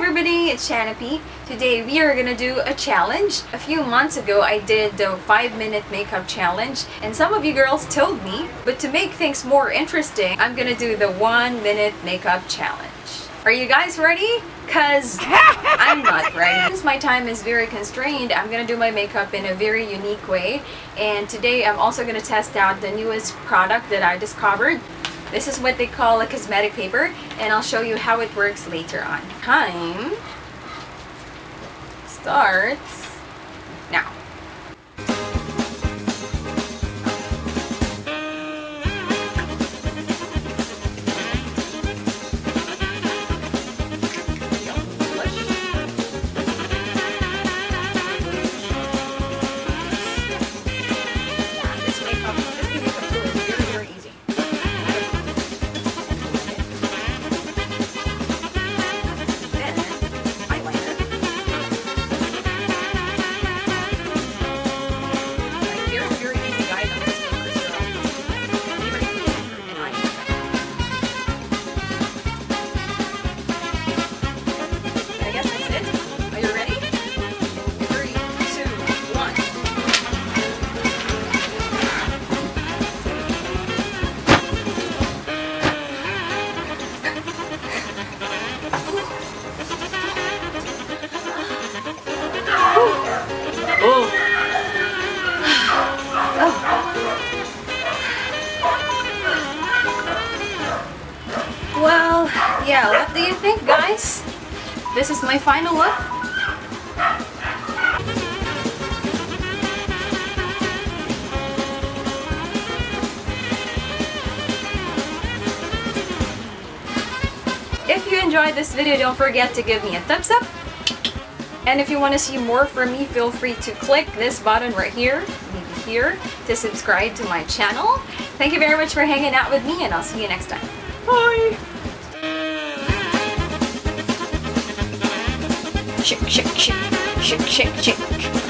everybody, it's P. Today we are gonna do a challenge. A few months ago I did the 5-minute makeup challenge and some of you girls told me, but to make things more interesting, I'm gonna do the 1-minute makeup challenge. Are you guys ready? Cause I'm not ready. Since my time is very constrained, I'm gonna do my makeup in a very unique way, and today I'm also gonna test out the newest product that I discovered. This is what they call a cosmetic paper, and I'll show you how it works later on. Time starts now. Well, yeah, what do you think, guys? This is my final look. If you enjoyed this video, don't forget to give me a thumbs up. And if you want to see more from me, feel free to click this button right here, maybe here, to subscribe to my channel. Thank you very much for hanging out with me, and I'll see you next time. Bye! Shake, shake, shake, shake, shake, shake.